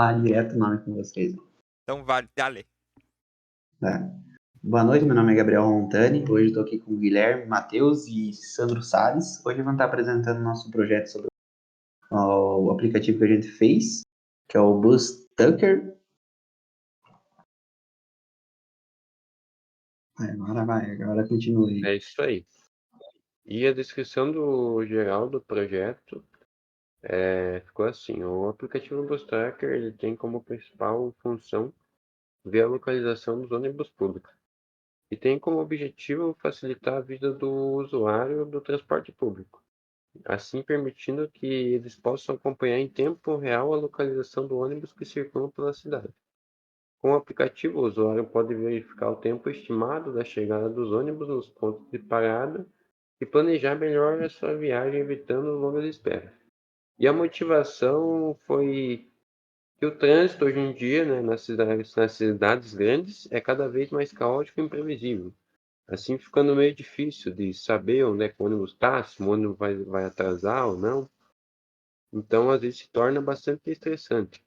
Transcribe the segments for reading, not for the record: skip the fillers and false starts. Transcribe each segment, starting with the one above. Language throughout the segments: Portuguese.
falar direto o nome com vocês. Então vale, dale. Tá? Boa noite, meu nome é Gabriel Montani. Hoje estou aqui com o Guilherme, Matheus e Sandro Salles. Hoje vamos estar apresentando nosso projeto sobre o aplicativo que a gente fez, que é o Bus Tucker. Agora continue. É isso aí. E a descrição do geral do projeto ficou assim: o aplicativo Bus Tracker ele tem como principal função ver a localização dos ônibus públicos e tem como objetivo facilitar a vida do usuário do transporte público, assim permitindo que eles possam acompanhar em tempo real a localização do ônibus que circulam pela cidade. Com o aplicativo, o usuário pode verificar o tempo estimado da chegada dos ônibus nos pontos de parada e planejar melhor a sua viagem, evitando longas esperas. E a motivação foi que o trânsito hoje em dia, né, nas cidades grandes, é cada vez mais caótico e imprevisível. Assim, ficando meio difícil de saber onde é que o ônibus está, se o ônibus vai atrasar ou não. Então, às vezes, se torna bastante estressante.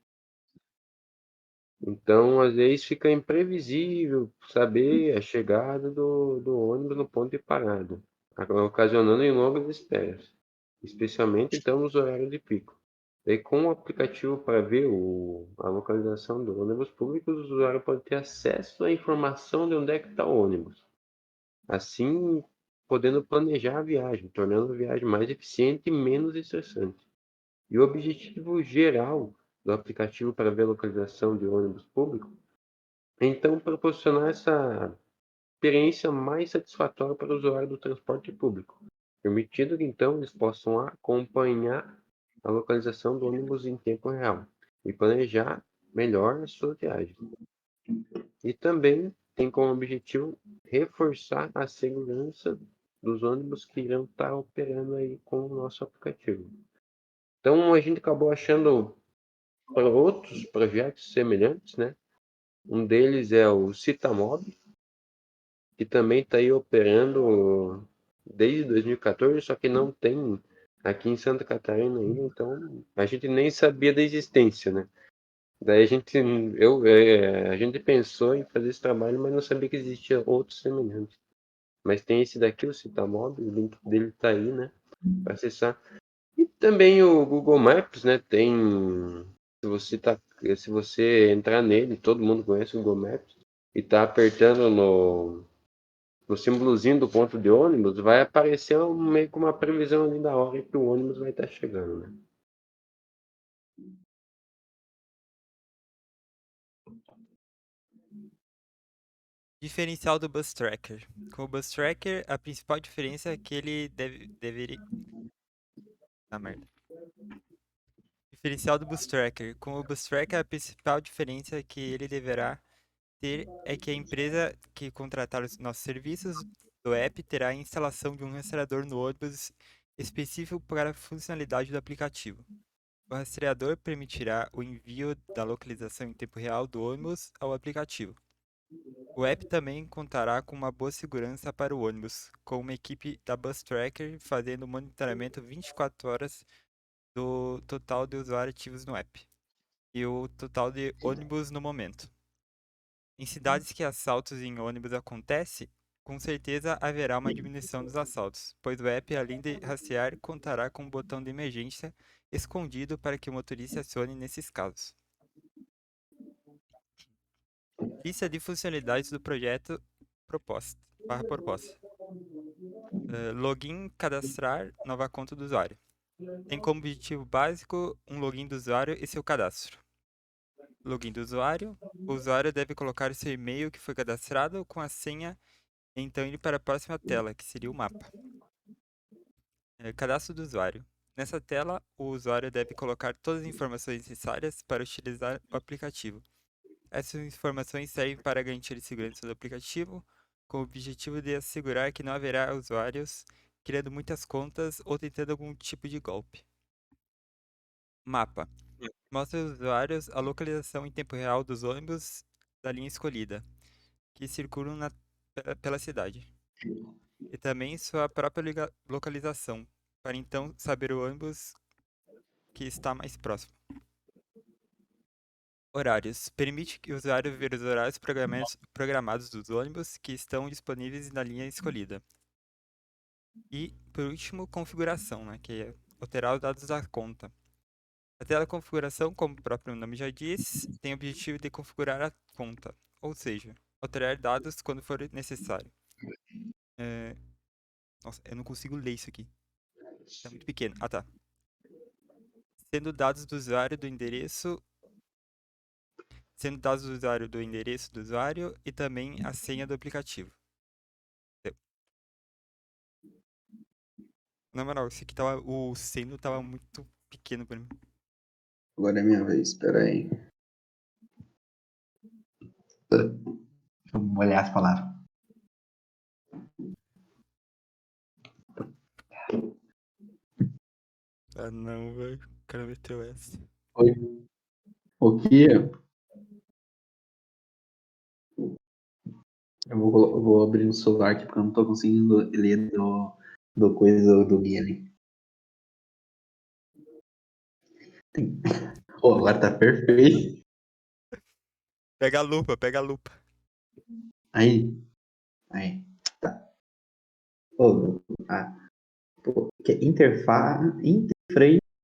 Então, às vezes, fica imprevisível saber a chegada do ônibus no ponto de parada, ocasionando em longas esperas, especialmente, então, nos horários de pico. Daí, com o aplicativo para ver a localização do ônibus público, o usuário pode ter acesso à informação de onde é que está o ônibus. Assim, podendo planejar a viagem, tornando a viagem mais eficiente e menos estressante. E o objetivo geral do aplicativo para ver a localização de ônibus público é, então, proporcionar essa experiência mais satisfatória para o usuário do transporte público, permitindo que, então, eles possam acompanhar a localização do ônibus em tempo real e planejar melhor a sua viagem. E também tem como objetivo reforçar a segurança dos ônibus que irão estar operando aí com o nosso aplicativo. Então, a gente acabou achando outros projetos semelhantes, né? Um deles é o Citamob, que também está aí operando desde 2014, só que não tem aqui em Santa Catarina ainda, então a gente nem sabia da existência, né? Daí a gente pensou em fazer esse trabalho, mas não sabia que existia outros semelhantes. Mas tem esse daqui, o Citamob, o link dele está aí, né? Para acessar. E também o Google Maps, né? Se você entrar nele, todo mundo conhece o Google Maps, e tá apertando no símbolozinho do ponto de ônibus, vai aparecer meio que uma previsão ali da hora que o ônibus vai estar chegando, né? Diferencial do Bus Tracker. Com o Bus Tracker, a principal diferença é que ele deveria... Ah, merda. Diferencial do Bus Tracker. Com o Bus Tracker, a principal diferença que ele deverá ter é que a empresa que contratar os nossos serviços do app terá a instalação de um rastreador no ônibus específico para a funcionalidade do aplicativo. O rastreador permitirá o envio da localização em tempo real do ônibus ao aplicativo. O app também contará com uma boa segurança para o ônibus, com uma equipe da Bus Tracker fazendo monitoramento 24 horas do total de usuários ativos no app e o total de ônibus no momento. Em cidades que assaltos em ônibus acontecem, com certeza haverá uma diminuição dos assaltos, pois o app, além de rastrear, contará com um botão de emergência escondido para que o motorista acione nesses casos. Lista de funcionalidades do projeto proposta. Login, cadastrar, nova conta do usuário. Tem como objetivo básico um login do usuário e seu cadastro. Login do usuário. O usuário deve colocar o seu e-mail que foi cadastrado com a senha e então ir para a próxima tela, que seria o mapa. Cadastro do usuário. Nessa tela, o usuário deve colocar todas as informações necessárias para utilizar o aplicativo. Essas informações servem para garantir a segurança do aplicativo, com o objetivo de assegurar que não haverá usuários criando muitas contas ou tentando algum tipo de golpe. Mapa. Mostra aos usuários a localização em tempo real dos ônibus da linha escolhida, que circulam pela cidade. E também sua própria localização, para então saber o ônibus que está mais próximo. Horários. Permite que o usuário ver os horários programados dos ônibus que estão disponíveis na linha escolhida. E, por último, configuração, né, que é alterar os dados da conta. A tela configuração, como o próprio nome já diz, tem o objetivo de configurar a conta, ou seja, alterar dados quando for necessário. É, Nossa, eu não consigo ler isso aqui. Tá muito pequeno. Ah, tá. Sendo dados do usuário do endereço, sendo dados do usuário do endereço do usuário e também a senha do aplicativo. Deu. Na moral, esse aqui tava, o sendo tava muito pequeno pra mim. Agora é minha vez, espera aí. Deixa eu molhar as palavras. Ah, não, velho. O cara meteu essa. Oi. O que? Eu vou abrir no celular aqui porque eu não tô conseguindo ler do coisa do guia ali. Pô, agora tá perfeito. Pega a lupa, pega a lupa. Aí, aí. Tá. Pô, que é interframe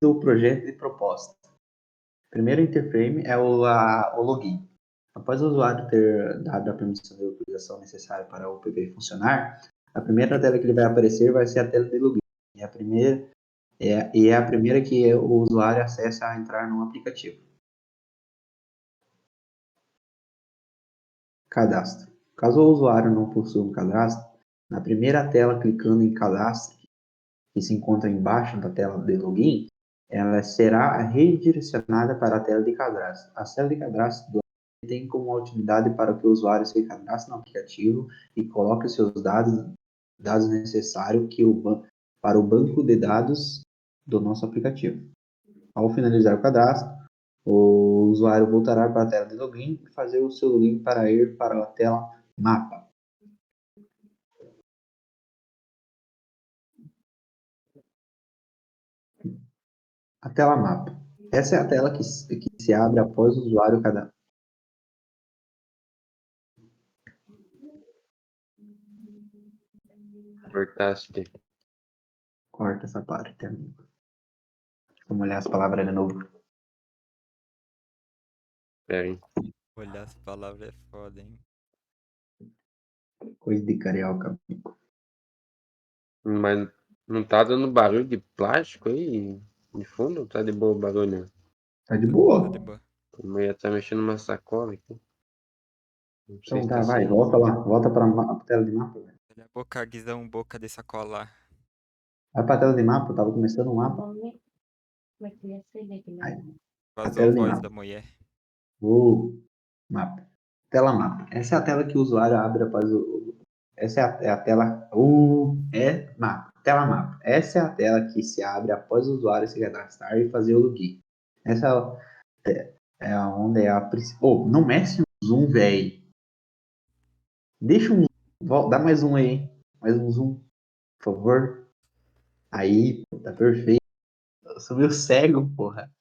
do projeto de proposta. Primeiro interframe é o login. Após o usuário ter dado a permissão de utilização necessária para o PB funcionar, a primeira tela que ele vai aparecer vai ser a tela de login. É a primeira, é a primeira que o usuário acessa a entrar no aplicativo. Cadastro. Caso o usuário não possua um cadastro, na primeira tela clicando em cadastro, que se encontra embaixo da tela de login, ela será redirecionada para a tela de cadastro. A tela de cadastro do tem como utilidade para que o usuário se cadastre no aplicativo e coloque os seus dados necessários para o banco de dados do nosso aplicativo. Ao finalizar o cadastro, o usuário voltará para a tela de login e fazer o seu login para ir para a tela mapa. A tela mapa. Essa é a tela que se abre após o usuário cadastrar. Cortaste. Corta essa parte, amigo. Vamos olhar as palavras de novo. Pera aí. Olhar as palavras é foda, hein? Coisa de carioca. Mas não tá dando barulho de plástico aí de fundo? Tá de boa o barulho, né? Tá de Tá de boa. boa. A mulher tá mexendo numa sacola aqui. Não sei Então se tá, tá vai, saindo. volta lá. Volta pra tela de mapa. Velho. Olha a boca, Guizão, boca de sacola. Vai pra tela de mapa, eu tava começando um mapa. Aí, a Vazou a tela de voz da mapa. mulher. Mapa. Tela mapa. Essa é a tela que o usuário abre após o. Essa é a tela. Mapa. Tela mapa. Essa é a tela que se abre após o usuário se cadastrar e fazer o login. Essa é onde é a principal. Oh, não mexe no zoom, velho. Deixa um. Dá mais um aí. Mais um zoom, por favor. Aí, pô, tá perfeito. Eu sou meio cego, porra.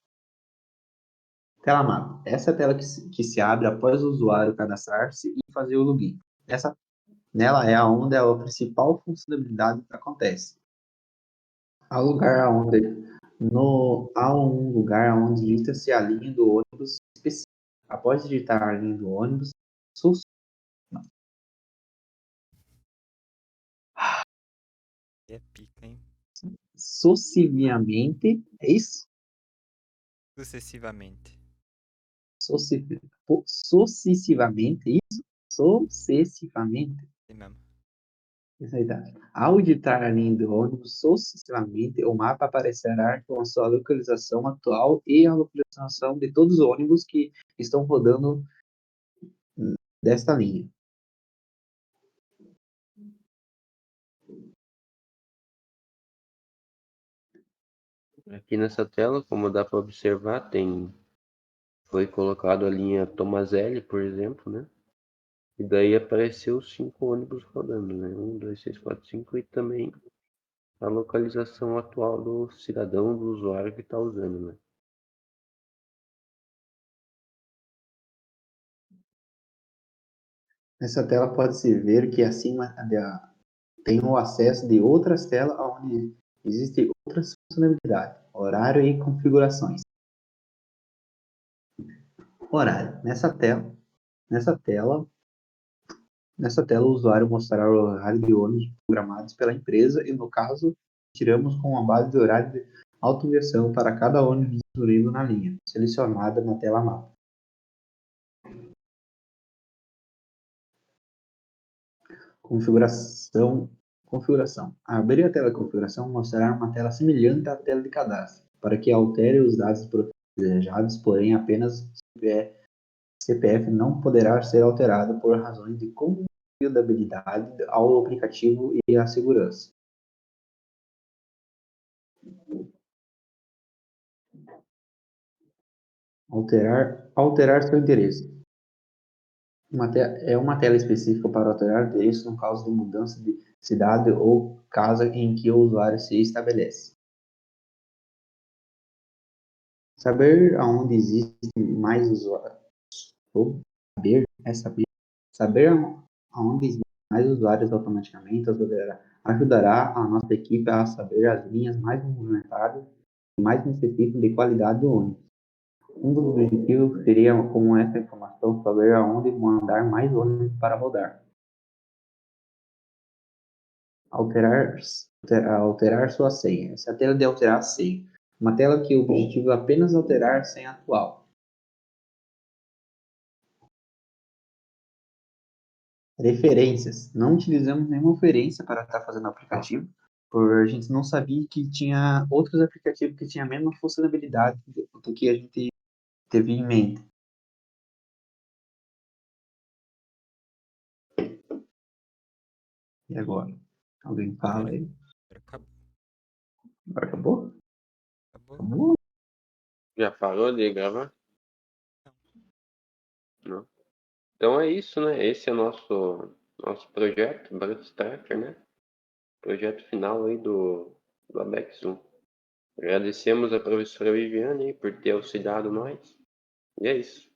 Tela mapa. Essa é a tela que se abre após o usuário cadastrar-se e fazer o login. Nela é onde a principal funcionalidade acontece. Há lugar onde, há um lugar onde digita-se a linha do ônibus específico. Após digitar a linha do ônibus, sus- É pica, hein? sucessivamente, é isso? Sucessivamente. Sucessivamente, isso? Sucessivamente. Assim mesmo. Isso aí tá. Ao digitar a linha do ônibus sucessivamente, o mapa aparecerá com a sua localização atual e a localização de todos os ônibus que estão rodando desta linha. Aqui nessa tela, como dá para observar, foi colocado a linha Tomazelli, por exemplo, né? E daí apareceu 5 ônibus rodando, né? 1, 2, 3, 4, 5 e também a localização atual do cidadão, do usuário que está usando, né? Nessa tela pode-se ver que acima tem o acesso de outras telas onde existem outras funcionalidades, horário e configurações. Horário. Nessa tela, o usuário mostrará o horário de ônibus programados pela empresa e, no caso, tiramos com uma base de horário de autoversão para cada ônibus disponível na linha, selecionada na tela mapa. Configuração. Ao abrir a tela de configuração, mostrará uma tela semelhante à tela de cadastro, para que altere os dados desejados, porém apenas CPF não poderá ser alterado por razões de confiabilidade ao aplicativo e à segurança. Alterar seu endereço. É uma tela específica para alterar o endereço no caso de mudança de cidade ou casa em que o usuário se estabelece. Saber aonde existem mais usuários. Saber aonde existem mais usuários automaticamente ajudará a nossa equipe a saber as linhas mais movimentadas e mais necessitam de qualidade do ônibus. Um dos objetivos seria, com essa informação, saber aonde mandar mais ônibus para rodar. Alterar sua senha. Essa é a tela de alterar a senha. Uma tela que o objetivo é apenas alterar a senha atual. Referências. Não utilizamos nenhuma referência para estar fazendo o aplicativo, por a gente não sabia que tinha outros aplicativos que tinham a mesma funcionalidade do que a gente teve em mente. E agora? Alguém fala aí? Acabou. Agora acabou? Acabou. Acabou? Já parou de gravar? Não. Então é isso, né? Esse é o nosso projeto, Branch Tracker, né? Projeto final aí do Abex 1. Agradecemos a professora Viviane aí por ter auxiliado nós. E é isso.